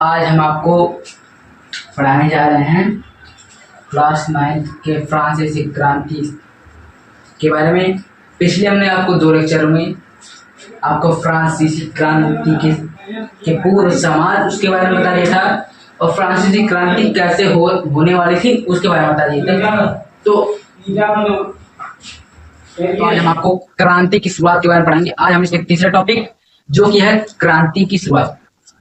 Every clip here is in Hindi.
आज हम आपको पढ़ाने जा रहे हैं क्लास 9 के फ्रांसीसी क्रांति के बारे में। पिछले हमने आपको 2 लेक्चरों में आपको फ्रांसीसी क्रांति के पूर्व समाज उसके बारे में बता दिया था और फ्रांसीसी क्रांति कैसे होने वाली थी उसके बारे में बता दिए थे। तो आज हम आपको क्रांति की शुरुआत के बारे में पढ़ाएंगे। आज हम इसमें तीसरा टॉपिक जो कि है क्रांति की शुरुआत।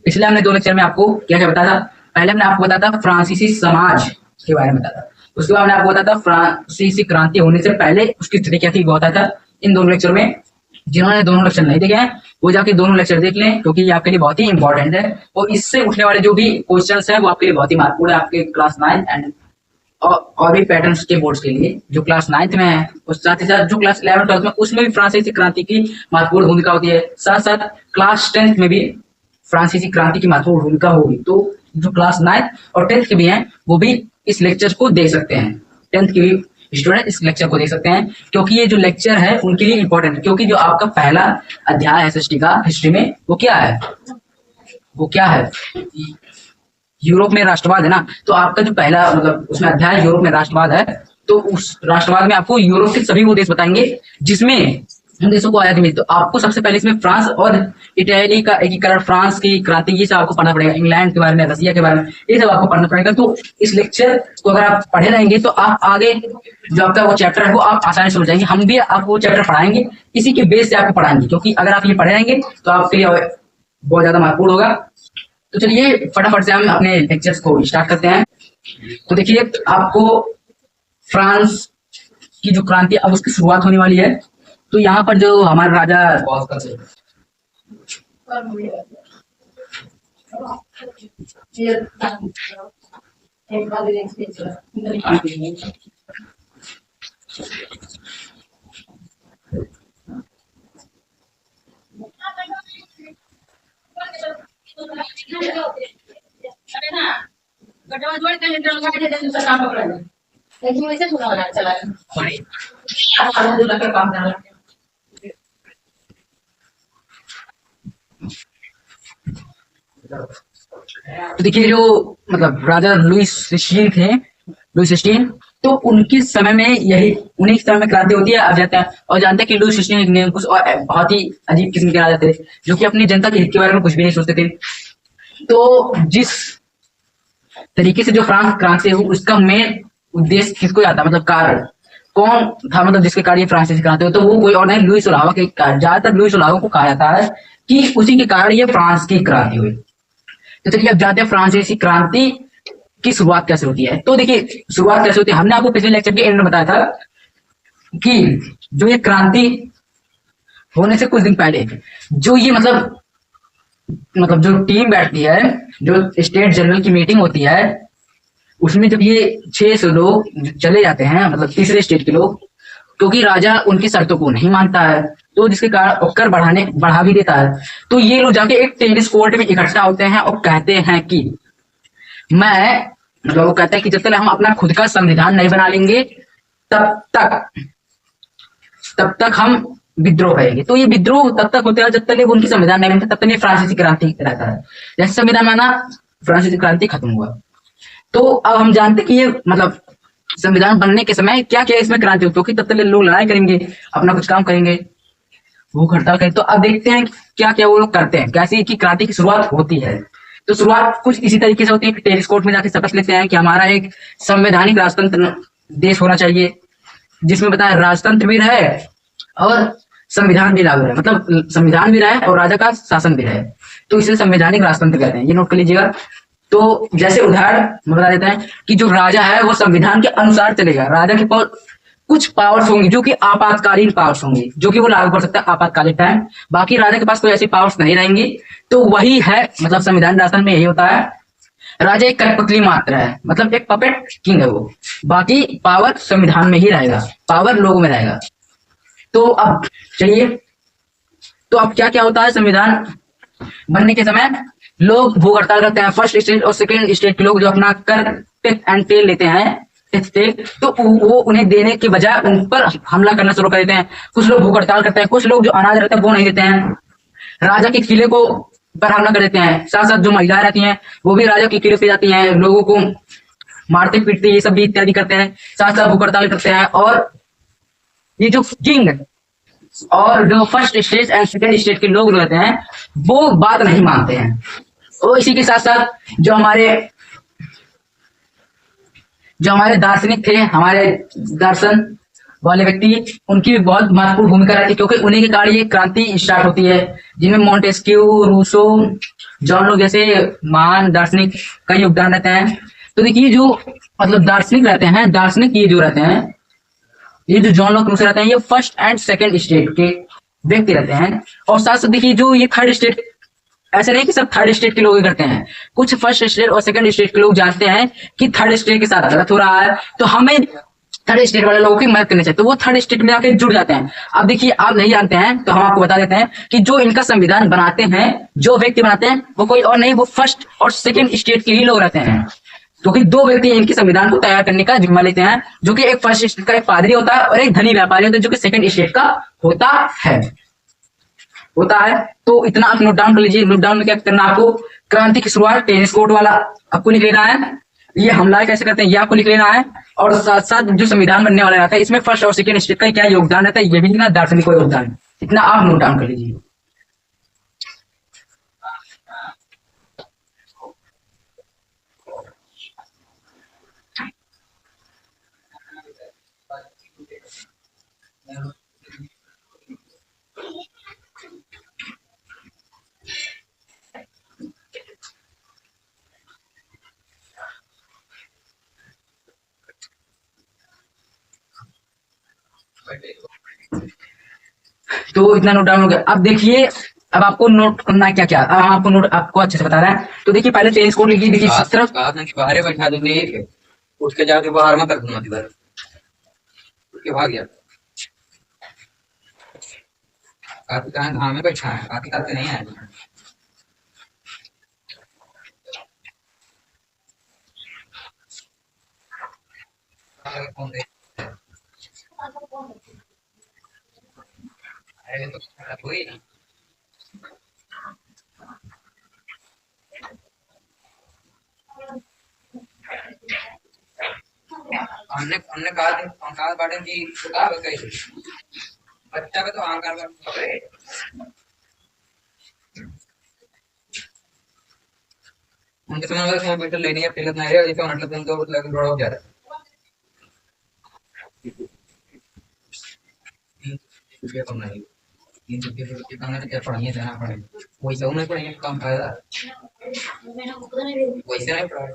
पिछले हमने 2 लेक्चर में आपको क्या क्या बताया था। पहले हमने आपको बताया था फ्रांसीसी समाज के बारे में बताया था, उसके बाद हमने आपको बताया था फ्रांसीसी क्रांति होने से पहले उसकी स्थिति क्या थी वो बताया था। इन 2 लेक्चर में जिन्होंने दोनों लेक्चर नहीं देखे हैं वो जाके दोनों लेक्चर देख लें, क्योंकि ये आपके लिए बहुत ही इंपॉर्टेंट है और इससे उठने वाले जो भी क्वेश्चंस है वो आपके लिए बहुत ही महत्वपूर्ण है, आपके क्लास 9 एंड और भी पैटर्न्स के बोर्ड्स के लिए जो क्लास 9th में है, उस साथ ही साथ जो क्लास 11 12 में उसमें भी फ्रांसीसी क्रांति की महत्वपूर्ण भूमिका होती है। साथ साथ क्लास 10th में भी फ्रांसीसी क्रांति की महत्वपूर्ण भूमिका होगी। तो जो क्लास 9th और 10th के भी हैं वो भी इस लेक्चर को देख सकते हैं। 10th के भी स्टूडेंट इस लेक्चर को देख सकते हैं, क्योंकि ये जो लेक्चर है उनके लिए इंपॉर्टेंट है। क्योंकि जो आपका पहला अध्याय है हिस्ट्री का, हिस्ट्री में वो क्या है यूरोप में राष्ट्रवाद है ना। तो आपका जो पहला मतलब उसमें अध्याय यूरोप में राष्ट्रवाद है, तो उस राष्ट्रवाद में आपको यूरोप के सभी वो देश बताएंगे जिसमें उन देशों को आजादी मिली। तो आपको सबसे पहले इसमें फ्रांस और इटली का एकीकरण, फ्रांस की क्रांति, ये सब आपको पढ़ना पड़ेगा। इंग्लैंड के बारे में, रसिया के बारे में, ये सब आपको पढ़ना पड़ेगा। तो इस लेक्चर को अगर आप पढ़े रहेंगे तो आप आगे जो आपका वो चैप्टर है वो आप आसानी से समझ जाएंगे। हम भी आपको वो चैप्टर पढ़ाएंगे, इसी के बेस से आपको पढ़ाएंगे, क्योंकि अगर आप ये पढ़े रहेंगे तो आपके लिए बहुत ज्यादा महत्वपूर्ण होगा। तो चलिए फटाफट से हम अपने लेक्चर्स को स्टार्ट करते हैं। तो देखिए आपको फ्रांस की जो क्रांति अब उसकी शुरुआत होने वाली है। तो यहाँ पर जो हमारा राजा तो देखिए जो मतलब राजा लुईस 16 थे, लुईस 16, तो उनके समय में यही उन्हीं के समय में क्रांति होती है। अब जाते हैं और जानते हैं कि लुईस 16 एक निरंकुश और बहुत ही अजीब किस्म के राजा थे, जो कि अपनी जनता के हित के बारे में कुछ भी नहीं सोचते थे। तो जिस तरीके से जो फ्रांस क्रांति हुई उसका मेन उद्देश्य किसको आता, मतलब कारण कौन था, मतलब जिसके कारण ये फ्रांसीसी क्रांति हुई, तो वो कोई और नहीं लुईस 16 के कारण। ज्यादातर लुईस 16 को कहा जाता है कि उसी के कारण ये फ्रांस की क्रांति हुई। तो चलिए अब जानते हैं फ्रांसीसी क्रांति की शुरुआत कैसे होती है। तो देखिए शुरुआत कैसे होती है, हमने आपको पिछले लेक्चर के एंड में बताया था कि जो ये क्रांति होने से कुछ दिन पहले जो ये मतलब जो टीम बैठती है, जो स्टेट जनरल की मीटिंग होती है, उसमें जब ये 600 लोग चले जाते हैं, मतलब तीसरे स्टेट के लोग, क्योंकि राजा उनकी शर्तों को नहीं मानता है तो जिसके कारण कर बढ़ा भी देता है। तो ये लोग जाके एक टेनिस कोर्ट में इकट्ठा होते हैं और कहते हैं कि मतलब वो कहते हैं कि जब तक हम अपना खुद का संविधान नहीं बना लेंगे तब तक हम विद्रोह करेंगे। तो ये विद्रोह तब तक होता है जब तक उनकी संविधान नहीं बनता, तब तक ये फ्रांसीसी क्रांति रहता है। जैसे संविधान बना, फ्रांसीसी क्रांति खत्म हुआ। तो अब हम जानते कि ये मतलब संविधान बनने के समय क्या क्या इसमें क्रांति होती है, क्योंकि तब तक लोग लड़ाई करेंगे, अपना कुछ काम करेंगे, भूख हड़ताल करेंगे। तो अब देखते हैं क्या क्या वो लोग करते हैं, कैसे की क्रांति की शुरुआत होती है। तो शुरुआत कुछ इसी तरीके से होती है कि टेनिस कोर्ट में जाके शपथ लेते हैं कि हमारा एक संवैधानिक राजतंत्र देश होना चाहिए, जिसमें बताया राजतंत्र भी रहे और संविधान भी लागू रहे, मतलब संविधान भी रहे और राजा का शासन भी रहे। तो इसे संवैधानिक राजतंत्र कहते हैं, ये नोट कर लीजिएगा। तो जैसे उदाहरण बता देते हैं कि जो राजा है वो संविधान के अनुसार चलेगा। राजा के पास कुछ पावर्स होंगी जो कि आपातकालीन पावर्स होंगी, जो कि वो लागू कर सकता है आपातकालीन टाइम। बाकी राजा के पास कोई ऐसी पावर्स नहीं रहेंगी। तो वही है मतलब संविधान राजतंत्र में यही होता है, राजा एक कठपुतली मात्र है, मतलब एक पपेट किंग है वो। बाकी पावर संविधान में ही रहेगा, पावर लोगों में रहेगा। तो अब चलिए, तो अब क्या क्या होता है, संविधान बनने के समय लोग भूख हड़ताल करते हैं। फर्स्ट स्टेट और सेकेंड स्टेट के लोग जो अपना कर टेथ एंड टेल लेते हैं, तो वो उन्हें देने के बजाय उन पर हमला करना शुरू कर देते हैं। कुछ लोग भूख हड़ताल करते हैं, कुछ लोग जो अनाज रहता है वो नहीं देते हैं। राजा के किले को पर हमला कर देते हैं। साथ साथ जो महिलाएं रहती हैं वो भी राजा की किले पे जाती हैं, लोगों को मारते पीटते ये सब भी इत्यादि करते हैं। साथ साथ भूख हड़ताल करते हैं। और ये जो किंग और जो first state and second state के लोग रहते हैं वो बात नहीं मानते हैं। और इसी के साथ साथ जो हमारे दार्शनिक थे, हमारे दर्शन वाले व्यक्ति, उनकी भी बहुत महत्वपूर्ण भूमिका रहती है, क्योंकि उन्हीं के कारण ये क्रांति स्टार्ट होती है, जिनमें मॉन्टेस्क्यू, रूसो, जॉन लोग जैसे महान दार्शनिक का योगदान रहता है। तो देखिए जो मतलब दार्शनिक रहते हैं, दार्शनिक ये जो रहते हैं, ये जो जॉन लॉक रूसो रहते हैं, ये फर्स्ट एंड सेकंड स्टेट के व्यक्ति रहते हैं। और साथ साथ देखिए जो ये थर्ड स्टेट, ऐसा नहीं कि सब थर्ड स्टेट के लोग ही करते हैं, कुछ फर्स्ट स्टेट और सेकंड स्टेट के लोग जानते हैं कि थर्ड स्टेट के साथ गलत हो रहा है, तो हमें थर्ड स्टेट वाले लोगों की मदद करनी चाहिए, तो वो थर्ड स्टेट में आके जुड़ जाते हैं। अब देखिए आप नहीं जानते हैं तो हम आपको बता देते हैं कि जो इनका संविधान बनाते हैं, जो व्यक्ति बनाते हैं, वो कोई और नहीं, वो फर्स्ट और सेकंड स्टेट के ही लोग रहते हैं। क्योंकि दो व्यक्ति इनके संविधान को तैयार करने का जिम्मा लेते हैं, जो कि एक फर्स्ट स्टेट का एक पादरी होता है और एक धनी व्यापारी होता है जो कि सेकंड स्टेट का होता है। तो इतना आप नोट डाउन कर लीजिए। नोट डाउन में क्या करना आपको, क्रांति की शुरुआत टेनिस कोर्ट वाला आपको लिख लेना है, ये हमला कैसे करते हैं ये आपको लिख लेना है, और साथ साथ जो संविधान बनने वाला रहता है इसमें फर्स्ट और सेकंड स्टेट का क्या योगदान रहता है ये भी लिखना, दार्शनिक का योगदान, इतना आप नोट डाउन कर लीजिए। तो इतना नोट डाउन हो गया। अब देखिए अब आपको नोट करना क्या क्या, अब हम आपको नोट आपको अच्छे से बता रहे हैं। तो देखिए पहले टेनिस कोर्ट लिखिए, देखिए सिर्फ बाहर बैठा दूंगी, उसके जाके बाहर में कर दूंगा, इधर उसके भाग गया। काफी कहाँ घाम में बैठा है, काफी करते नहीं है। अरे तो कोई हमने कहा बाटे की कहा कैसे बच्चा का तो अहंकार का खबर है। उनके समय मीटर लेनी है, फिर नहीं रहे, जैसे मतलब तो लगन बड़ा हो जा रहा है। कम नहीं, 300 रुपये कम क्या पढ़ाइए देना पड़ेगा, वैसे उन्हें पढ़ाइए कम फायदा, वैसे नहीं पढ़ा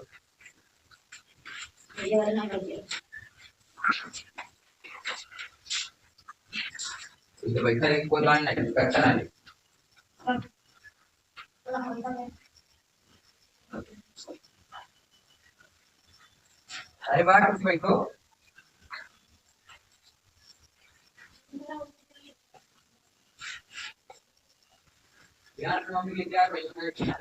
बैठा है, कोई लाइन नहीं अच्छा नहीं। अरे बात कुछ बैठो यार, मम्मी लेके आ बैठो।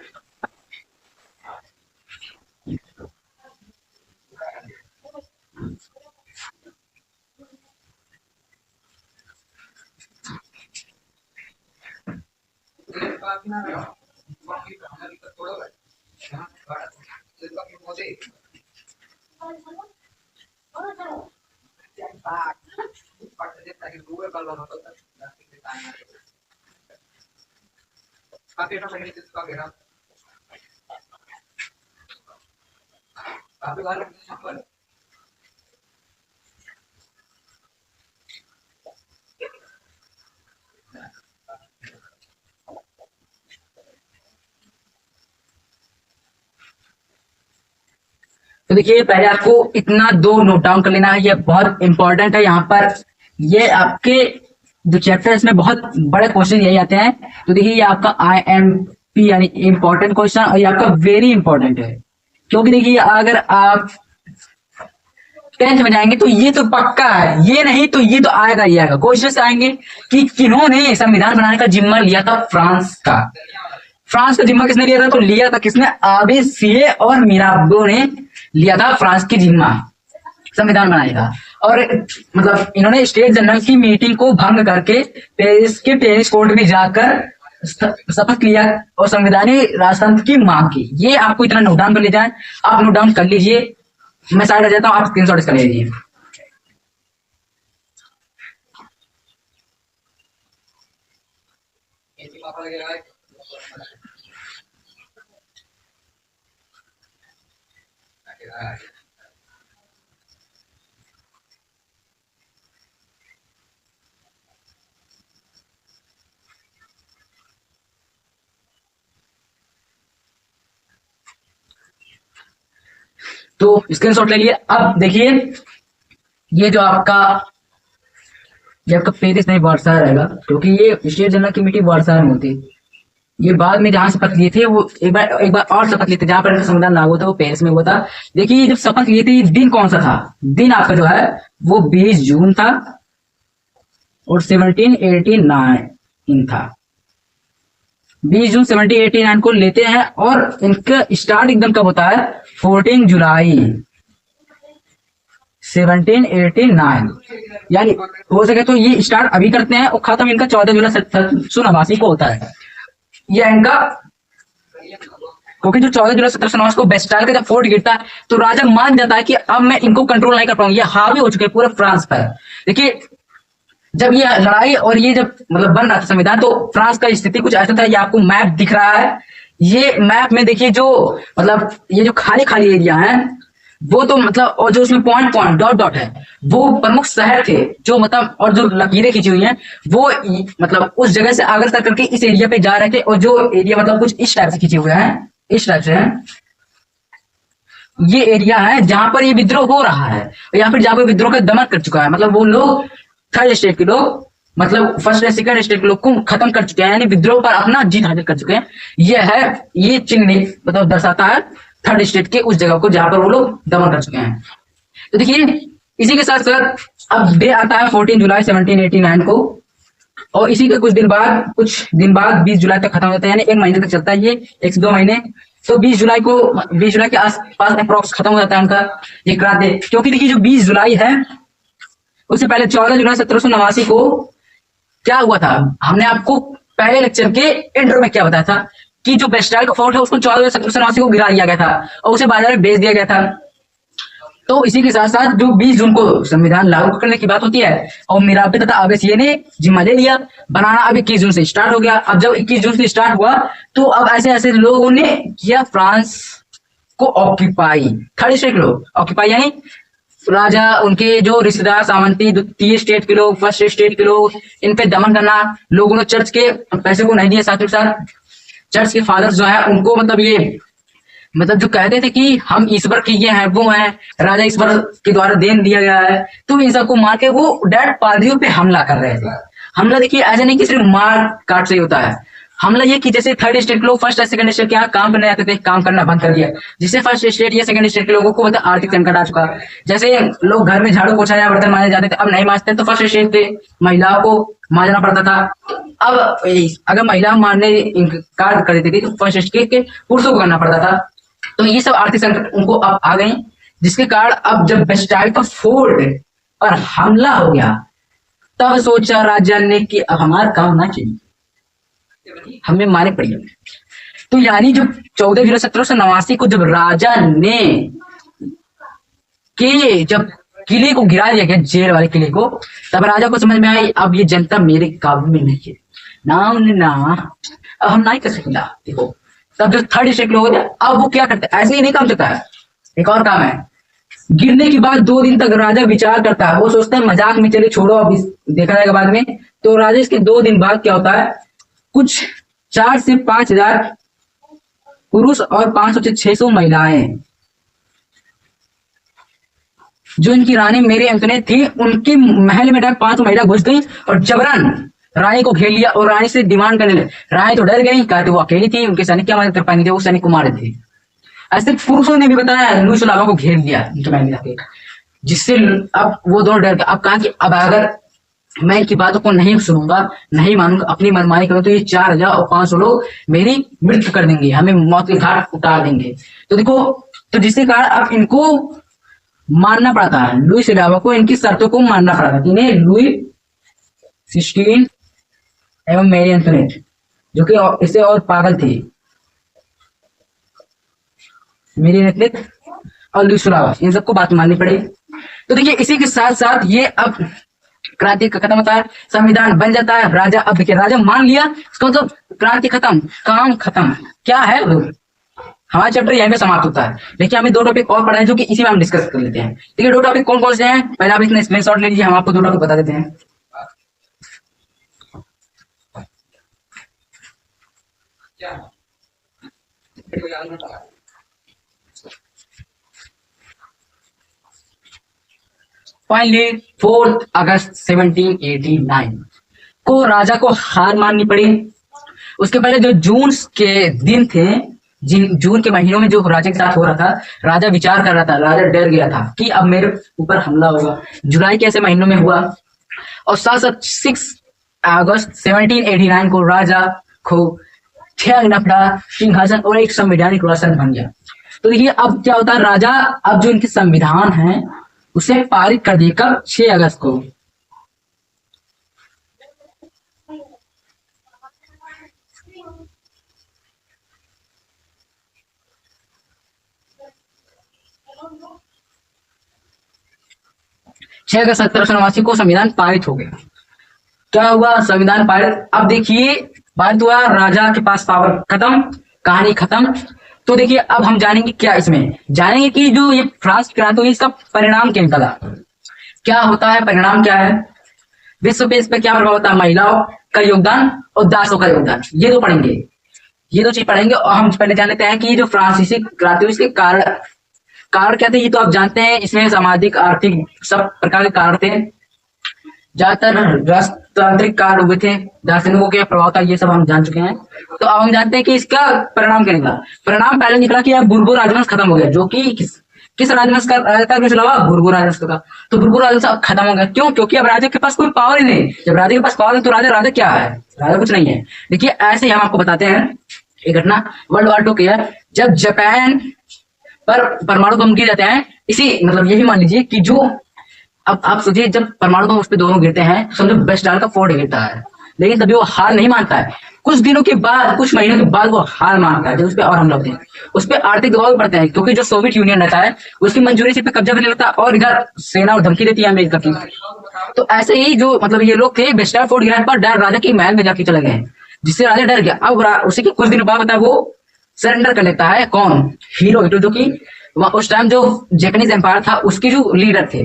तो देखिए पहले आपको इतना दो नोट डाउन कर लेना है, ये बहुत इंपॉर्टेंट है। यहाँ पर ये आपके जो चैप्टर है इसमें बहुत बड़े क्वेश्चन यही आते हैं। तो देखिए ये आपका IMP यानी इंपॉर्टेंट क्वेश्चन, और ये आपका वेरी इंपॉर्टेंट है, क्योंकि देखिए अगर आप 10th में जाएंगे तो ये तो पक्का है, ये नहीं तो ये तो आएगा ही आएगा। क्वेश्चन आएंगे कि किन्होंने संविधान बनाने का जिम्मा लिया था, फ्रांस का। फ्रांस का जिम्मा किसने लिया था, तो लिया था किसने, आबे सिए और मिराबो ने लिया था फ्रांस की जिम्मा संविधान बनाने का। और मतलब इन्होंने स्टेट जनरल की मीटिंग को भंग करके पेरिस के टेनिस कोर्ट में जाकर शपथ लिया और संवैधानिक राजतंत्र की मांग की। ये आपको इतना नोट डाउन कर ले जाए, आप नोट डाउन कर लीजिए, मैं साइड आ जाता हूँ, आप स्क्रीनशॉट इसका ले लीजिए। तो स्क्रीनशॉट ले लिए। अब देखिए ये जो आपका पेरिस नहीं वर्षा रहेगा, क्योंकि ये स्टेट जनरल कमेटी वर्षा में होती। ये बाद में जहां शपथ लिए थे वो एक बार और शपथ लिए थे, जहां पर संविधान लागू था वो पेरिस में हुआ था। देखिए जब शपथ लिए थे दिन कौन सा था, दिन आपका जो है वो 20 जून था और 1789 था। 20 जून 1789 को लेते हैं और इनका स्टार्ट एकदम कब होता है, 14 जुलाई 1789, यानी हो सके तो ये स्टार्ट अभी करते हैं और खत्म इनका 14 जुलाई 1789 को होता है। ये इनका, क्योंकि जो 14 जुलाई 1789 को बेस्टाइल का जब फोर्ट गिरता है तो राजा मान जाता है कि अब मैं इनको कंट्रोल नहीं कर पाऊंगा, ये हावी हो चुके हैं पूरे फ्रांस पर। देखिए जब ये लड़ाई और ये जब मतलब बन रहा था संविधान, तो फ्रांस का स्थिति कुछ ऐसा था। ये आपको मैप दिख रहा है, ये मैप में देखिए जो मतलब ये जो खाली खाली एरिया है वो तो मतलब, और जो उसमें पॉइंट पॉइंट डॉट डॉट है वो प्रमुख शहर थे जो मतलब, और जो लकीरें खींची हुई हैं वो मतलब उस जगह से अग्रसर करके इस एरिया पे जा रहे थे। और जो एरिया मतलब कुछ इस टाइप से खींचे हुए हैं, इस टाइप से है, ये एरिया है जहां पर ये विद्रोह हो रहा है, या फिर जहां पर विद्रोह का दमन कर चुका है। मतलब वो लोग थर्ड स्टेट के लोग, मतलब फर्स्ट एंड सेकंड स्टेट के लोग को खत्म कर चुके हैं, यानी विद्रोह पर अपना जीत हासिल कर चुके हैं। ये है, ये चिन्ह मतलब दर्शाता है थर्ड स्टेट के उस जगह को जहां पर वो लोग दमन कर चुके हैं। तो देखिए इसी के साथ साथ अब डे आता है 14 जुलाई 1789 को, और इसी के कुछ दिन बाद 20 जुलाई तक खत्म होता है, यानी 1 महीने तक चलता है ये, 1 से 2 महीने। तो 20 जुलाई के आसपास अप्रोक्स खत्म हो जाता है उनका ये क्रांति। क्योंकि देखिए जो 20 जुलाई है उससे पहले 14 जुलाई 1789 को क्या हुआ था, हमने आपको पहले लेक्चर के इंट्रो में क्या बताया था कि जो बेस्टाइल का फोर्ट है उसको 14 जुलाई 1789 को गिरा दिया गया था और उसे बाजार में बेच दिया गया था। तो इसी के साथ साथ जो 20 जून को संविधान लागू करने की बात होती है और मिराबे तथा आवेसिये ने जिम्मा ले लिया बनाना, अब 21 जून से स्टार्ट हो गया। अब जब 21 जून से स्टार्ट हुआ तो अब ऐसे ऐसे लोगों ने किया फ्रांस को ऑक्यूपाई, थर्ड स्टेट लोग ऑक्यूपाई, यानी राजा उनके जो रिश्तेदार सामंती द्वितीय स्टेट के लोग, फर्स्ट स्टेट के लोग, इन पे दमन करना। लोगों ने चर्च के पैसे को नहीं दिया, साथ ही साथ चर्च के फादर्स जो है उनको मतलब ये मतलब जो कहते थे कि हम ईश्वर के ये हैं वो हैं, राजा ईश्वर के द्वारा देन दिया गया है, तो इन सबको मार के वो डेड पादरियों पे हमला कर रहे थे। हमला देखिए ऐसा नहीं कि सिर्फ मार काट से होता है, हमला ये कि जैसे थर्ड स्टेट के लोग फर्स्ट या सेकंड स्टेट के यहाँ काम करने जाते थे, काम करना बंद कर दिया, जिससे फर्स्ट स्टेट या सेकंड स्टेट के लोगों को मतलब आर्थिक संकट आ चुका। जैसे लोग घर में झाड़ू पोछा या बर्तन मांजे जाते थे, अब नहीं मांजते, तो फर्स्ट स्टेट पे महिलाओं को मांजना पड़ता था। अब अगर महिला मारने इनकार कर देती थी तो फर्स्ट स्टेट के पुरुषों को करना पड़ता था। तो ये सब आर्थिक संकट उनको अब आ गई, जिसके कारण अब जब बेस्टाइल का फोर्ट पर हमला हो गया तब सोचा राजा ने कि अब हमारा काम ना चाहिए, हमें मारे पड़ेंगे। तो यानी जो 14 जुलाई 1789 को जब राजा ने जब किले को गिरा दिया गया, जेल वाले किले को, तब राजा को समझ में आई अब ये जनता मेरे काबू में नहीं है, ना अब हम नहीं कर सकता। देखो तब जो थर्ड स्टेट लोग होते हैं अब वो क्या करते हैं, ऐसे ही नहीं काम चलता है, एक और काम है। गिरने के बाद 2 दिन तक राजा विचार करता है, वो सोचता है मजाक में चले छोड़ो अब देखा जाएगा बाद में। तो राजा इसके 2 दिन बाद क्या होता है, कुछ 4 से 5 हजार पुरुष और 500 से 600 महिलाएं जो इनकी रानी मेरी एंटोनेट थी, उनके महल में 500 महिला घुस गई और जबरन रानी को घेर लिया और रानी से डिमांड करने लगे। रानी तो डर गई, कहते वो अकेली थी, उनके सैनिक क्या मदद कर पाएंगे, वो सैनिक को मारे थे। ऐसे पुरुषों ने भी बताया लुईस लावा को घेर लिया उनके महल में जाके, जिससे अब वो दोनों डर गए। अब कहा कि अब अगर मैं इनकी बातों को नहीं सुनूंगा, नहीं मानूंगा, अपनी मनमानी करूं तो ये 4500 लोग मेरी मृत्यु कर देंगे, हमें मौत के घाट उतार देंगे। तो देखो, तो जिसके कारण अब इनको मानना पड़ा था, लुईस लावा को इनकी शर्तों को मानना पड़ा था। इन्हें लुई 16 एवं मैरी एंटोनेट जो कि इससे और पागल थी, मेरी नेतृत्व और लुई सुलावा, इन सबको बात माननी पड़ेगी। तो देखिए इसी के साथ साथ ये अब क्रांति का खत्म होता है, संविधान बन जाता है, राजा अब देखिए राजा मान लिया, इसका मतलब क्रांति खत्म, काम खत्म। क्या है हमारा चैप्टर यहीं पे समाप्त होता है। देखिए हमें दो टॉपिक और पढ़े हैं जो कि इसी में हम डिस्कस कर लेते हैं। देखिए दो टॉपिक कौन कौन से हैं, पहले आप इसमें स्क्रीनशॉट ले लीजिए, हम आपको दो टॉपिक बता देते हैं। क्या कोई याद नहीं था। फाइनली 4 अगस्त 1789 को राजा को हार माननी पड़ी। उसके पहले जो जून के दिन थे, जून के महीनों में जो राजा के साथ हो रहा था, राजा विचार कर रहा था, राजा डर गया था कि अब मेरे ऊपर हमला होगा। जुलाई के ऐसे महीनों में हुआ और साथ साथ 6 अगस्त 1789 को राजा को त्यागना पड़ा सिंहासन और एक संवैधानिक शासन बन गया। तो देखिए अब क्या होता है, राजा अब जो इनके संविधान है उसे पारित कर दिए, कब 6 अगस्त को। छह अगस्त 1789 को संविधान पारित हो गया। क्या हुआ, संविधान पारित। अब देखिए पारित हुआ, राजा के पास पावर खत्म, कहानी खत्म। तो देखिए अब हम जानेंगे क्या, इसमें जानेंगे कि जो ये फ्रांस की क्रांति हुई इसका परिणाम क्या निकला, क्या होता है, परिणाम क्या है, विश्व पे इस पर क्या प्रभाव होता है, महिलाओं का योगदान और दासों का योगदान, ये दो पढ़ेंगे, ये दो चीज पढ़ेंगे। और हम पहले जान लेते हैं कि जो फ्रांसीसी क्रांति हुई इसके कारण क्या थे, ये तो आप जानते हैं, इसमें सामाजिक आर्थिक सब प्रकार के कारण थे। ज्यादातर राजतांत्रिक कारण हुए थे, दार्शनिकों के प्रभाव था, ये सब हम जान चुके हैं। तो अब हम जानते हैं कि इसका परिणाम क्या निकला। परिणाम पहले निकला कि अब बुर्बो राजवंश खत्म हो गया, जो कि किस राजवंश का राजा था, चलावा बुर्बो राजवंश का। तो बुर्बो राजवंश अब खत्म हो गया, क्यों, क्योंकि अब राजा के पास कोई पावर ही नहीं। जब राजा के पास पावर है तो राजा क्या है, राजा कुछ नहीं है। देखिए ऐसे ही हम आपको बताते हैं एक घटना, वर्ल्ड वॉर 2 की है, जब जापान पर परमाणु बम गिर जाते हैं, इसी मतलब यही मान लीजिए कि जो अब आप सोचिए जब परमाणु बम उस पर दोनों गिरते हैं, समझो वेस्टर्न का फोर्ट गिरता है, लेकिन तभी वो हार नहीं मानता है। कुछ दिनों के बाद, कुछ महीनों के बाद वो हार मानता है, जब उस पर और हमला होते हैं, उस पर आर्थिक दबाव भी पड़ते हैं, क्योंकि जो सोवियत यूनियन रहता है उसकी मंजूरी से पे कब्जा करने लगता है और इधर सेना और धमकी देती है अमेरिका की। तो ऐसे ही जो मतलब ये लोग थे, वेस्टर्न फोर्ट गिराने पर डर राजा के महल में जाके चले गए, जिससे राजा डर गया। अब उसी के कुछ दिन बाद होता है वो सरेंडर कर लेता है, कौन, हिरोहितो, जो कि उस टाइम जो जापानीज एम्पायर था उसके जो लीडर थे,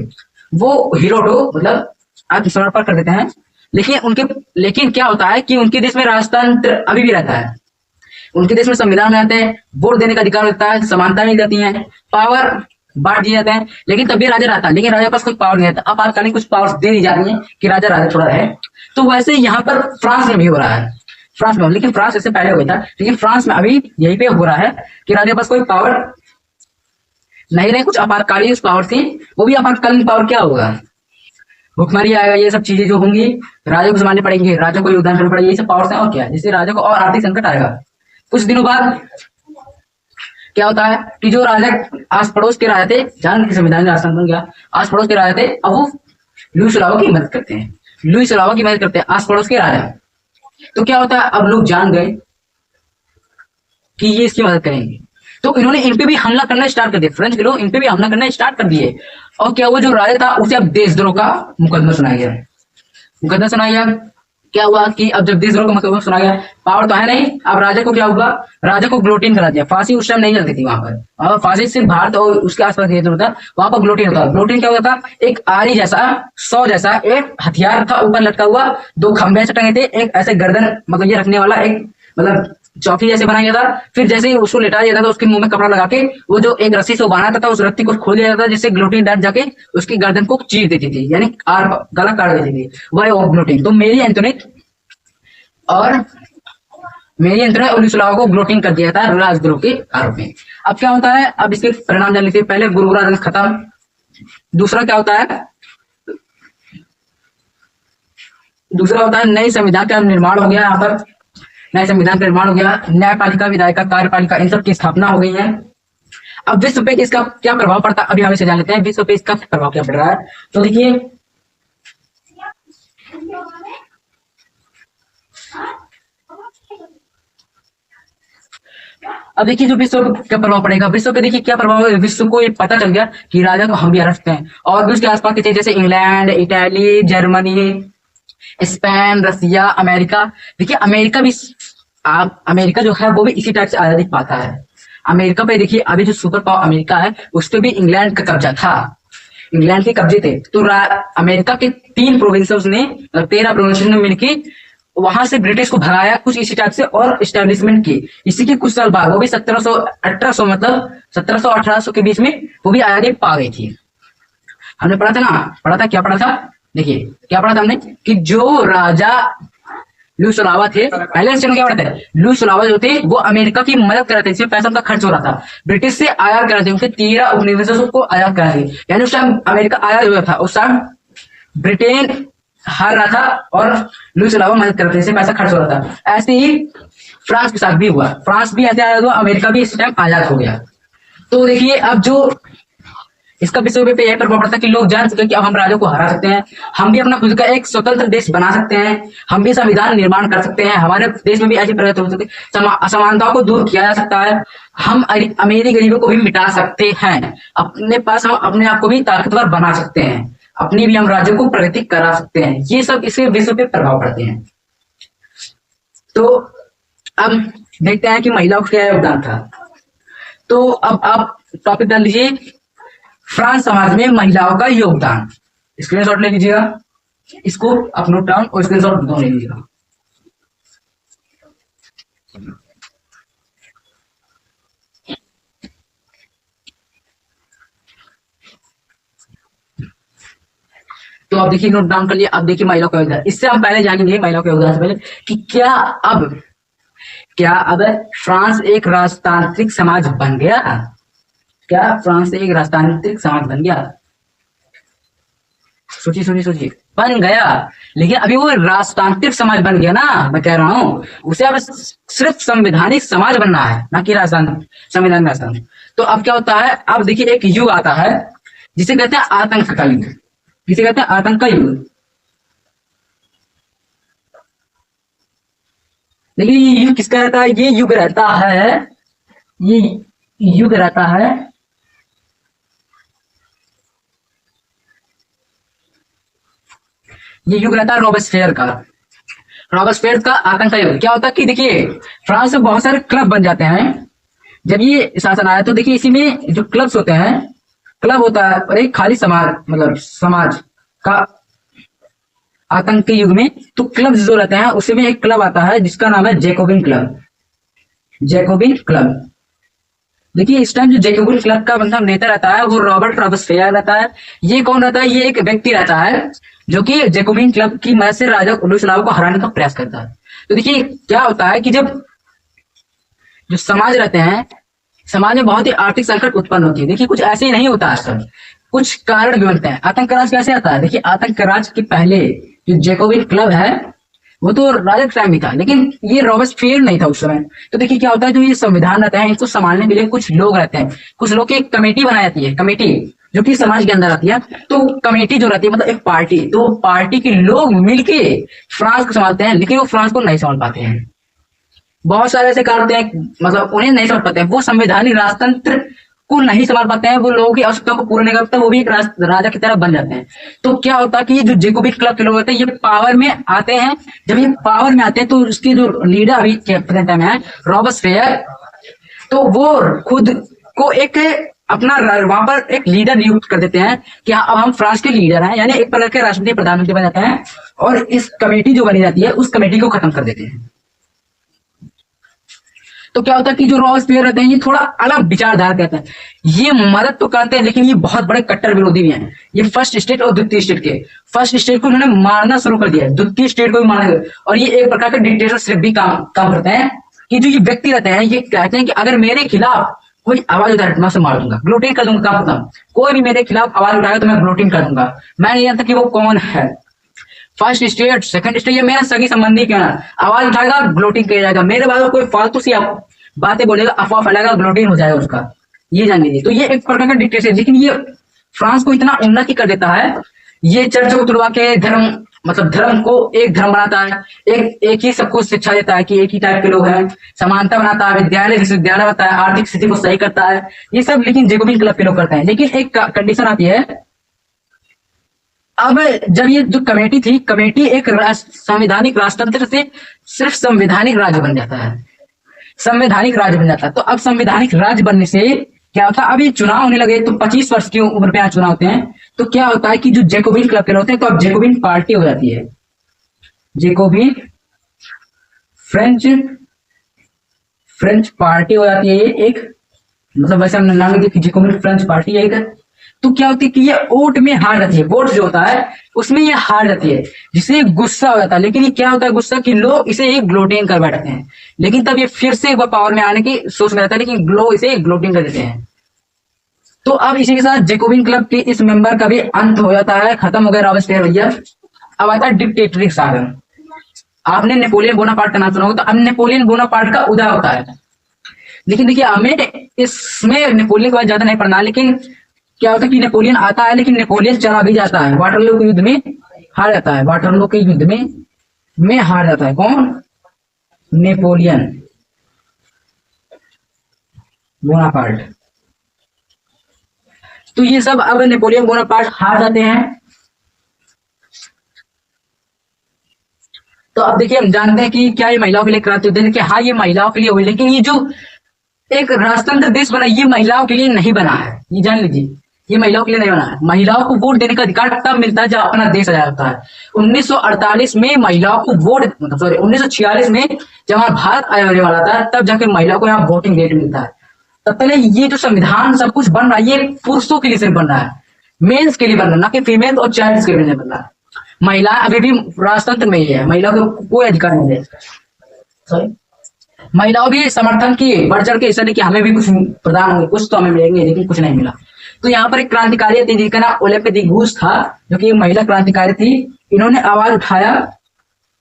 वो हिरोहितो मतलब आत्मसमर्पण कर देते हैं। लेकिन क्या होता है कि उनके देश में राजतंत्र अभी भी रहता है, उनके देश में संविधान में आते हैं, वोट देने का अधिकार रहता है, समानता मिल जाती है, पावर बांट दिए जाते हैं, लेकिन तब भी राजा रहता है, लेकिन राजा के पास कोई पावर नहीं रहता। आपातकालीन कुछ पावर्स दे दी जा रही है कि राजा थोड़ा रहे। तो वैसे यहाँ पर फ्रांस में भी हो रहा है, फ्रांस में, लेकिन फ्रांस इससे पहले हो गया था, लेकिन फ्रांस में अभी यही पे हो रहा है कि राजा के पास कोई पावर नहीं रहे, कुछ आपातकालीन पावर थी। वो भी आपातकालीन पावर क्या होगा, भुखमरी आएगा, ये सब चीजें जो होंगी राजा को संभालने पड़ेंगे, राजा को योगदान करना पड़ेगा, ये सब पावर्स हैं। और क्या है, जिससे राजा को और आर्थिक संकट आएगा। कुछ दिनों बाद क्या होता है कि जो राजा आस पड़ोस के राजा थे, जान के संविधान का राष्ट्र बन गया, आस पड़ोस के राजा थे, अब वो लुई सुलावा की मदद करते हैं, लुई सुलावा की मदद करते हैं आस पड़ोस के राजा। तो क्या होता है, अब लोग जान गए कि ये इसकी मदद करेंगे, तो इन्होंने इन पे भी हमला करना स्टार्ट कर दिया, फ्रेंच के लोग इन पे भी हमला करना स्टार्ट कर दिए। और क्या हुआ, जो राजा था उसे अब देशद्रोह का मुकदमा सुनाया गया, मुकदमा सुनाया गया। क्या हुआ कि अब जब देशद्रोह का मुकदमा सुनाया गया, पावर तो है नहीं, अब राजा को क्या हुआ, राजा को ग्लोटिन करा दिया। फांसी उस टाइम नहीं चलती थी वहां पर, और फांसी सिर्फ भारत और उसके आसपास होता, वहां पर ग्लोटिन होता। ग्लोटिन क्या होता था, एक आरी जैसा, 100 जैसा एक हथियार था, ऊपर लटका हुआ, 2 खंभे से टंगे थे, एक ऐसे गर्दन मतलब ये रखने वाला एक मतलब चौकी जैसे बनाया गया था। फिर जैसे ही उसको लिटाया जाता था, उसके मुंह में कपड़ा लगा के वो जो एक रस्सी से बांधा था, उस रस्सी को खोल दिया जाता था, जिससे ग्लोटिन डर जाके उसकी गर्दन को चीर देती थी, यानी गला काट देती थी, वह ग्लोटिन। तो मेरी एंटोनेट और लुई सुलावा को ग्लोटिन कर दिया था राजद्रोह के आरोप में। अब क्या होता है, अब इसके परिणाम जान लीजिए। पहले बुर्बो राजवंश खत्म, दूसरा क्या होता है, नए संविधान का निर्माण हो गया। यहाँ पर नए संविधान का निर्माण हो गया, न्यायपालिका, विधायिका, कार्यपालिका, इन सब की स्थापना हो गई है। अब विश्व पे इसका क्या प्रभाव पड़ता है, अभी हम इसे जान लेते हैं, विश्व पे इसका प्रभाव क्या पड़ रहा है। तो देखिए अब देखिए जो विश्व पर क्या प्रभाव पड़ेगा, विश्व पे देखिए क्या प्रभाव है। विश्व को ये पता चल गया कि राजा को हम भी हरा सकते हैं, और भी उसके आसपास के चीज जैसे इंग्लैंड, इटली, जर्मनी, स्पेन, रसिया, अमेरिका। देखिए अमेरिका भी, आप अमेरिका जो है वो भी इसी टाइप से आजादी पाता है। अमेरिका पे देखिए अभी जो सुपर पावर अमेरिका है उस पे भी इंग्लैंड का कब्जा था, इंग्लैंड के कब्जे थे। तो अमेरिका के 3 प्रोविंसेस ने, 13 प्रोविंसेस ने मिलकर वहां से ब्रिटिश को भगाया कुछ इसी टाइप से, और स्टैब्लिशमेंट की। इसी के कुछ साल बाद वो भी 1700 1800 मतलब 1700 1800 के बीच में वो भी आजादी पा गई थी। हमने पढ़ा था ना, पढ़ा था, क्या पढ़ा था, देखिए क्या पढ़ा था हमने कि जो राजा लुई सलावा थे, पहले से क्या पढ़ा था, लुई सलावा जो थे वो अमेरिका की मदद कर रहे थे, इसमें पैसा उनका खर्च हो रहा था। ब्रिटिश से आयात कर रहे थे, उनके 13 उपनिवेशों को आयात कर रहे थे, यानी उस टाइम अमेरिका आयात हुआ था, उस टाइम ब्रिटेन हार रहा था और लुई सलावा मदद कर रहे थे, इससे पैसा खर्च हो रहा था। ऐसे ही फ्रांस के साथ भी हुआ, फ्रांस भी ऐसे आजाद हुआ, अमेरिका भी इस टाइम आजाद हो गया। तो देखिए अब जो इसका विश्व पे यही प्रभाव पड़ता है कि लोग जान सके कि अब हम राजा को हरा सकते हैं, हम भी अपना खुद का एक स्वतंत्र देश बना सकते हैं, हम भी संविधान निर्माण कर सकते हैं, हमारे देश में भी ऐसी प्रगति हो सकती है, असमानताओं को दूर किया जा सकता है, हम अमीरी गरीबों को भी मिटा सकते हैं, अपने पास हम अपने आप को भी ताकतवर बना सकते हैं, अपनी भी हम राज्यों को प्रगति करा सकते हैं। ये सब इसके विश्व पे प्रभाव पड़ते हैं। तो अब देखते हैं कि महिलाओं का क्या योगदान था। तो अब आप टॉपिक डाल लीजिए, फ्रांस समाज में महिलाओं का योगदान। स्क्रीनशॉट ले लीजिएगा, इसको आप नोट डाउन और स्क्रीनशॉट दोनों ले लीजिएगा। तो आप देखिए नोट डाउन कर लिया। अब देखिए महिलाओं का योगदान, इससे हम पहले जानेंगे महिलाओं के योगदान से पहले कि क्या अब फ्रांस एक राजतांत्रिक समाज बन गया, क्या फ्रांस एक राजतांत्रिक समाज बन गया? सोचिए बन गया, लेकिन अभी वो राजतांत्रिक समाज बन गया ना, मैं कह रहा हूं उसे अब सिर्फ संवैधानिक समाज बनना है, ना कि संविधान राजतंत्र। तो अब क्या होता है, अब देखिए एक युग आता है जिसे कहते हैं आतंक का युग, जिसे कहते हैं आतंक का युग। देखिए ये युग किसका रहता है, ये युग रहता है, ये युग रहता है ये युग रहता है रॉबेस्पियर का। रॉबेस्पियर का आतंक का युग क्या होता है कि देखिए फ्रांस में बहुत सारे क्लब बन जाते हैं। जब ये शासन आया तो देखिए इसी में जो क्लब्स होते हैं, क्लब होता है और एक खाली समाज, मतलब समाज का आतंक के युग में तो क्लब्स जो रहते हैं उसी में एक क्लब आता है जिसका नाम है जैकोबिन क्लब। जैकोबिन क्लब, देखिए इस टाइम जो जैकोबिन क्लब का मतलब नेता रहता है वो रॉबर्ट रॉबेस्पियर रहता है। ये कौन रहता है, ये एक व्यक्ति रहता है जो कि जैकोबिन क्लब की मदद से राजा लुई सलावा को हराने का प्रयास करता है। तो देखिए क्या होता है कि जब जो समाज रहते हैं, समाज में बहुत ही आर्थिक संकट उत्पन्न होती है। देखिए कुछ ऐसे ही नहीं होता आजकल, कुछ कारण भी बनते हैं। आतंक राज कैसे आता है, देखिए आतंक राज के पहले जो जैकोबिन क्लब है वो तो राजा का टाइम भी था, लेकिन ये रॉबेस्पियर नहीं था उस समय। तो देखिए क्या होता है, जो ये संविधान रहता है इनको संभालने के लिए कुछ लोग रहते हैं, कुछ लोग की एक कमेटी बनाई जाती है, कमेटी जो कि समाज के अंदर आती है। तो कमेटी जो रहती है मतलब एक पार्टी, तो पार्टी के लोग मिलके फ्रांस को संभालते हैं, लेकिन वो फ्रांस को नहीं संभाल पाते हैं। बहुत सारे ऐसे कारण होते हैं, मतलब उन्हें नहीं समझ पाते हैं, वो संवैधानिक राजतंत्र को नहीं संभाल पाते हैं, वो लोगों की आवश्यकताओं को पूरा नहीं करते, वो भी एक राजा की तरह बन जाते हैं। तो क्या होता है कि ये जो जैकोबिन क्लब के लोग होते हैं ये पावर में आते हैं। जब ये पावर में आते हैं तो उसके जो लीडर अभी प्रेजेंट टाइम है रॉबेस्पियर, तो वो खुद को एक अपना वहां पर एक लीडर नियुक्त कर देते हैं कि हाँ अब हम फ्रांस के लीडर हैं, यानी एक प्रकार के राष्ट्रपति प्रधानमंत्री बन जाते हैं, और इस कमेटी जो बनी जाती है उस कमेटी को खत्म कर देते हैं। तो क्या होता है कि जो रॉबेस्पियर रहते हैं ये थोड़ा अलग विचारधारा के रहते हैं, ये मदद तो करते हैं लेकिन ये बहुत बड़े कट्टर विरोधी भी हैं। ये फर्स्ट स्टेट और द्वितीय स्टेट के, फर्स्ट स्टेट को उन्होंने मारना शुरू कर दिया, द्वितीय स्टेट को भी मारना, और ये एक प्रकार का डिक्टेटरशिप भी काम करते हैं कि जो ये व्यक्ति रहते हैं ये कहते हैं कि अगर मेरे खिलाफ कोई आवाज उठाए मैं उसे मार दूंगा, ग्लोटिन कर दूंगा। काम खत्म, कोई भी मेरे खिलाफ आवाज उठाएगा तो मैं ग्लोटिन कर दूंगा। मैं नहीं जानता कि वो कौन है, फर्स्ट स्टेट सेकंड स्टेट, ये मेरा सगी संबंधी क्यों ना, आवाज उठाएगा ग्लोटिंग किया जाएगा, मेरे बाद कोई फालतू सी बातें बोलेगा, अफवाह फैलाएगा, ग्लोटिंग हो जाएगा उसका, ये जान लीजिए। तो ये एक प्रकार का डिक्टेटरशिप, लेकिन ये फ्रांस को इतना उन्नति कर देता है, ये चर्च को तुड़वा के धर्म मतलब धर्म को एक धर्म बनाता है, एक ही सबको शिक्षा देता है कि एक ही टाइप के लोग हैं, समानता बनाता है, विद्यालय विश्वविद्यालय बनाता है, आर्थिक स्थिति को सही करता है, ये सब लेकिन जेकोबिन क्लब के लोग करते हैं। लेकिन एक कंडीशन आती है, अब जब ये जो कमेटी थी, कमेटी एक संवैधानिक राजतंत्र से सिर्फ संवैधानिक राज्य बन जाता है, संवैधानिक राज्य बन जाता है। तो अब संवैधानिक राज्य बनने से क्या होता है, अब ये चुनाव होने लगे तो 25 वर्ष की उम्र पे यहाँ चुनाव होते हैं, तो क्या होता है कि जो जेकोबिन क्लब के होते हैं तो अब जेकोबिन पार्टी हो जाती है, जेकोबिन फ्रेंच पार्टी हो जाती है। ये एक मतलब वैसे हमने नाम दिया कि जेकोबिन फ्रेंच पार्टी है एक। तो क्या होती है कि ये वोट में हार जाती है, वोट जो होता है उसमें ये हार जाती है, जिससे गुस्सा हो जाता है। लेकिन ये क्या होता है गुस्सा कि लोग इसे एक ग्लोटिंग कर बैठते हैं, लेकिन तब ये फिर से एक बार पावर में आने की सोच में रहता है, लेकिन लोग इसे ग्लोटिंग कर देते हैं। तो अब इसी के साथ जेकोबिन क्लब के इस मेंबर का भी अंत हो जाता है, खत्म हो गया रॉबेस्पियर भैया। अब आता है डिक्टेटरिक शासन। आपने नेपोलियन बोनापार्ट का नाम सुना होगा, तो अब नेपोलियन बोनापार्ट का उदय होता है। लेकिन देखिए हमें इसमें नेपोलियन के बारे ज्यादा नहीं पढ़ना, लेकिन क्या होता है कि नेपोलियन आता है लेकिन नेपोलियन चला भी जाता है, वाटरलू के युद्ध में हार जाता है, वाटरलू के युद्ध में हार जाता है। कौन? Napoleon Bonaparte. तो ये सब अब नेपोलियन बोनापार्ट हार जाते हैं। तो अब देखिए हम जानते हैं कि क्या ये महिलाओं के लिए क्रांति युद्ध है, कि हाँ ये महिलाओं के लिए हुई, लेकिन ये जो एक राजतंत्र देश बना ये महिलाओं के लिए नहीं बना है, ये जान लीजिए, ये महिलाओं के लिए नहीं बना है। महिलाओं को वोट देने का अधिकार तब मिलता है जब अपना देश आजाद होता है। 1948 में महिलाओं को वोट, मतलब सॉरी 1946 में जब हमारा भारत आने वाला था तब जाके महिलाओं को यहाँ वोटिंग रेट मिलता है। तब पहले ये जो संविधान सब कुछ बन रहा है ये पुरुषों के लिए सिर्फ बन रहा है, मेन्स के लिए बन रहा है, ना कि फीमेल और चाइल्ड के लिए बन रहा है। महिला अभी भी राजतंत्र में ही है, महिला को कोई अधिकार नहीं है। सॉरी, महिलाओं भी समर्थन की बढ़ चढ़ के ऐसा नहीं कि हमें भी कुछ प्रदान होंगे, कुछ तो हमें मिलेंगे, लेकिन कुछ नहीं मिला। तो यहाँ पर एक क्रांतिकारी थी जिनका नाम ओलिम्पिया दी गूच था, जो कि महिला क्रांतिकारी थी। इन्होंने आवाज उठाया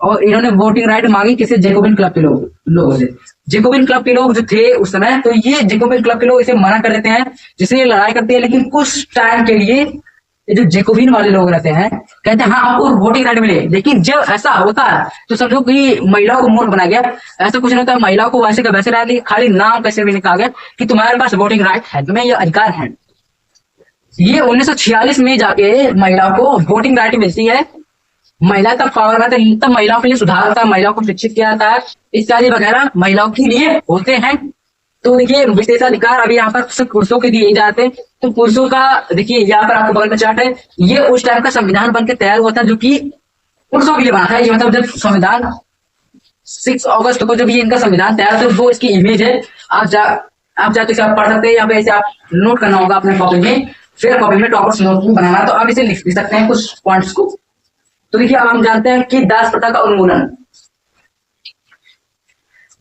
और इन्होंने वोटिंग राइट मांगी किसी जेकोबिन क्लब के लोगों से। जेकोबिन क्लब के लोग जो थे उस समय, तो ये जेकोबिन क्लब के लोग इसे मना कर देते हैं, जिससे ये लड़ाई करते हैं। लेकिन कुछ टाइम के लिए ये जो जेकोबिन वाले लोग रहते हैं कहते हैं हाँ आपको वोटिंग राइट मिले, लेकिन जब ऐसा होता है तो समझो कि महिलाओं को मूर्ख बना गया। ऐसा कुछ नहीं होता, महिलाओं को वैसे का वैसे रहा, खाली नाम कैसे भी कहा गया कि तुम्हारे पास वोटिंग राइट है, तुम्हें ये अधिकार है। ये 1946 में जाके महिलाओं को वोटिंग राइट मिलती है, महिला तब पावर में आती, तब महिलाओं के लिए सुधार होता है, महिलाओं को शिक्षित किया जाता है, इत्यादि वगैरह महिलाओं के लिए होते हैं। तो देखिए विशेषाधिकार अभी यहाँ पर सिर्फ पुरुषों के दिए जाते हैं। तो पुरुषों का देखिए यहाँ पर आपको बगल में चार्ट है, ये उस टाइम का संविधान बनकर तैयार हुआ था जो कि पुरुषों के लिए बना था। ये मतलब जब संविधान 6 अगस्त को जब ये इनका संविधान तैयार था, वो इसकी इमेज है। आप चाहे तो इसे आप पढ़ सकते हैं, या फिर ऐसे आप नोट करना होगा अपने कॉपी में, फिर कॉपी में टॉपर्स नोट बनाना, तो आप इसे लिख सकते हैं कुछ पॉइंट्स को। तो देखिए अब हम जानते हैं कि दास प्रथा का उन्मूलन,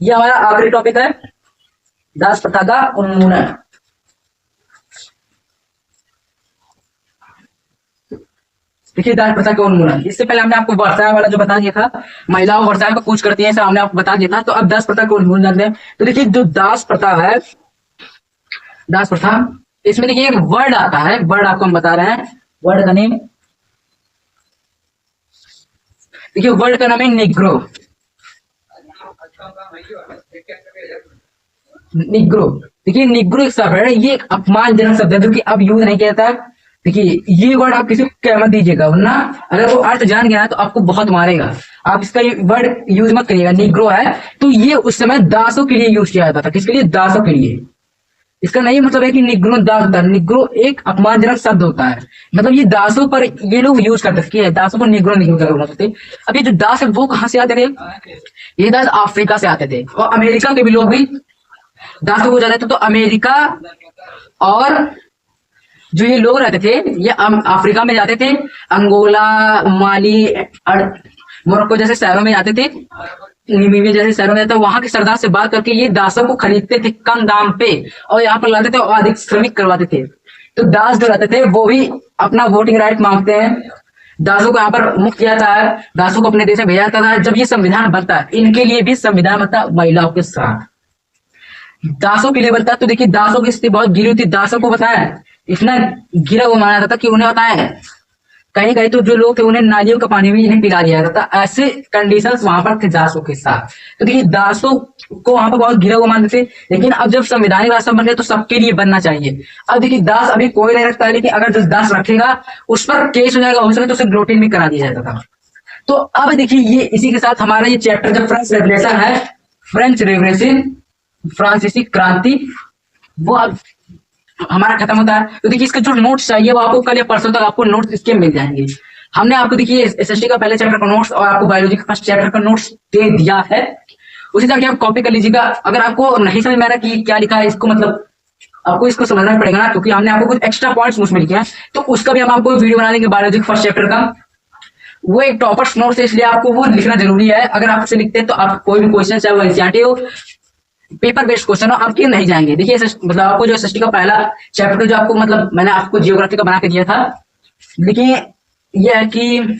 ये हमारा आखिरी टॉपिक है, दास प्रथा का उन्मूलन। देखिए दास प्रथा का उन्मूलन, इससे पहले हमने आपको वर्षा वाला जो बता दिया था, महिलाओं वर्षा का कूच करती है, ऐसा हमने आपको बता दिया था। तो अब दास प्रथा का उन्मूलन जानते हैं। तो देखिए जो दास प्रथा है, दास प्रथा, इसमें देखिए एक वर्ड आता है, वर्ड आपको हम बता रहे हैं, वर्ड का नेम, देखिए वर्ड का नाम है निग्रो। निग्रो, देखिए निग्रो एक शब्द है, ये एक अपमानजनक शब्द है जो कि अब यूज नहीं किया जाता। देखिए ये वर्ड आप किसी को कह मत दीजिएगा, वरना अगर वो अर्थ जान गया तो आपको बहुत मारेगा। आप इसका वर्ड यूज मत करिएगा। निग्रो है तो ये उस समय दासों के लिए यूज किया जाता था। किसके लिए? दासों के लिए। इसका नहीं मतलब है कि निग्रो दास होता है, निग्रो एक अपमानजनक शब्द होता है, मतलब ये दासों पर ये लोग यूज करते थे, दासों पर निग्रो नहीं यूज करते। अब ये जो दास है वो कहाँ से आते थे? ये दास अफ्रीका से आते थे, और अमेरिका के भी लोग भी दासों को जाते थे। तो अमेरिका और जो ये लोग रहते थे ये अफ्रीका में जाते थे, अंगोला, माली, मोरक्को जैसे शहरों में जाते थे, नामीबिया जैसे शहरों में जाते थे। वहां के सरदार से बात करके ये दासों को खरीदते थे कम दाम पे, और यहाँ पर लाते थे और अधिक श्रमिक करवाते थे। तो दास जो रहते थे वो भी अपना वोटिंग राइट मांगते हैं। दासों को यहाँ पर मुक्त किया जाता है, दासों को अपने देश में भेजा जाता था। जब ये संविधान बनता है, इनके लिए भी संविधान बनता है महिलाओं के साथ, दासों के लिए बनता है। तो देखिए दासों की स्थिति बहुत गिरी हुई थी, दासों को बताया, इतना गिरा हुआ माना जाता था कि उन्हें बताया है कहीं कहीं तो जो लोग थे उन्हें नालियों का पानी भी इन्हें पिला दिया जाता था। ऐसे कंडीशंस वहां पर थे दासों के साथ। तो देखिए दासों को वहां पर बहुत गिरा हुआ मानते थे, लेकिन अब जब संवैधानिक राष्ट्र बन गया तो सबके लिए बनना चाहिए। अब देखिए दास अभी कोई नहीं रखता है, लेकिन अगर जो दास रखेगा उस पर केस हो जाएगा, हो सके तो उसे ग्लोटिन भी करा दिया जाता था। तो अब देखिए ये इसी के साथ हमारा ये चैप्टर जो फ्रेंच रेवोल्यूशन है, फ्रेंच रेवोल्यूशन, फ्रांसीसी क्रांति, वो अब हमारा खत्म होता है। तो देखिए इसके जो नोट्स चाहिए वो आपको कल या परसों तक आपको नोट्स इसके मिल जाएंगे। हमने आपको देखिए एसएसटी का पहले चैप्टर का नोट्स और आपको बायोलॉजी का फर्स्ट चैप्टर का नोट्स दे दिया है, उसे जाके आप कॉपी कर लीजिएगा। अगर आपको नहीं समझ में आ रहा कि क्या लिखा है इसको, मतलब आपको इसको समझना पड़ेगा ना, क्योंकि हमने आपको कुछ एक्स्ट्रा पॉइंट्स उसमें लिखे हैं, तो उसका भी हम आपको वीडियो बना देंगे बायोलॉजी फर्स्ट चैप्टर का। वो एक टॉपर्स नोट्स है, इसलिए आपको वो लिखना जरूरी है। अगर आप उसे लिखते हैं तो आप कोई भी क्वेश्चन चाहे वो एनसीईआरटी हो, पेपर बेस्ड क्वेश्चन हो, आपके नहीं जाएंगे। देखिए मतलब आपको जो एसएसटी का पहला चैप्टर जो आपको मतलब मैंने आपको जियोग्राफी का बना के दिया था, लेकिन ये है कि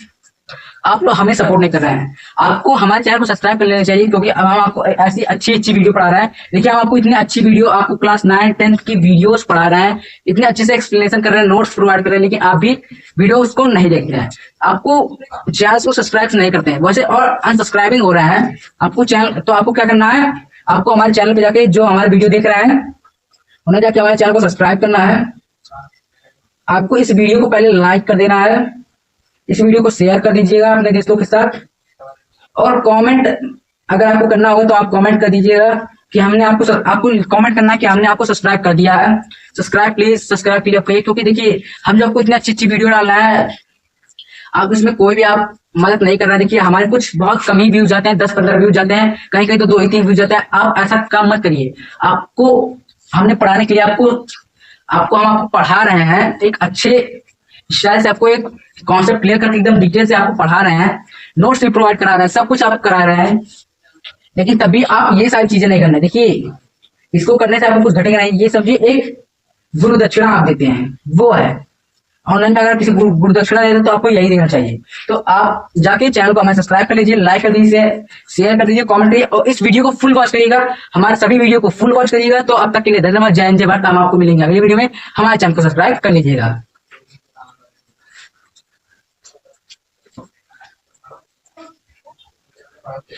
आप लोग हमें सपोर्ट नहीं कर रहे हैं। आपको हमारे चैनल को सब्सक्राइब कर लेना चाहिए, क्योंकि अब हम आपको ऐसी अच्छी अच्छी वीडियो पढ़ा रहे हैं। देखिए हम आपको इतनी अच्छी वीडियो, आपको क्लास 9 10 की वीडियोस पढ़ा रहे हैं, इतने अच्छे से एक्सप्लेनेशन कर रहे हैं, नोट्स प्रोवाइड कर रहे हैं, लेकिन आप भी वीडियोस को नहीं देखते हैं। आपको चैनल को सब्सक्राइब नहीं करते हैं वैसे, और अनसब्सक्राइबिंग हो रहा है आपको चैनल। तो आपको क्या करना है, आपको हमारे चैनल पे जाके जो हमारे वीडियो देख रहे हैं उन्हें जाके हमारे चैनल को सब्सक्राइब करना है। आपको इस वीडियो को पहले लाइक कर देना है, इस वीडियो को शेयर कर दीजिएगा अपने दोस्तों के साथ, और कमेंट अगर आपको करना होगा तो आप कमेंट कर दीजिएगा कि हमने आपको कमेंट करना है कि हमने आपको सब्सक्राइब कर दिया है। सब्सक्राइब प्लीज, सब्सक्राइब करिए, क्योंकि देखिए हम जो आपको इतनी अच्छी अच्छी वीडियो डाल रहे हैं, आप इसमें कोई भी आप मदद नहीं कर रहा। देखिए हमारे कुछ बहुत कम ही व्यूज जाते हैं, 10-15 व्यूज जाते हैं, कहीं कहीं तो 2-3 व्यूज जाते हैं। आप ऐसा काम मत करिए। आपको हमने पढ़ाने के लिए आपको हम आपको पढ़ा रहे हैं एक अच्छे स्टाइल से, आपको एक कॉन्सेप्ट क्लियर करके एकदम डिटेल से आपको पढ़ा रहे हैं, नोट्स भी प्रोवाइड करा रहे हैं, सब कुछ आप करा रहे हैं, लेकिन तभी आप ये सारी चीजें नहीं करना। देखिए इसको करने से आपको कुछ घटेगा नहीं। ये सब एक गुरु दक्षिणा आप देते हैं, वो है ऑनलाइन में। अगर किसी गुरु दक्षिणा देते तो आपको यही देना चाहिए। तो आप जाके चैनल को हमें सब्सक्राइब कर लीजिए, लाइक कर दीजिए, शेयर कर दीजिए, कमेंट करिए, और इस वीडियो को फुल वॉच करिएगा, हमारे सभी वीडियो को फुल वॉच करिएगा। तो अब तक के लिए धन्यवाद, जय हिंद जय भारत। हम आपको मिलेंगे अगली वीडियो में, हमारे चैनल को सब्सक्राइब कर लीजिएगा। Okay.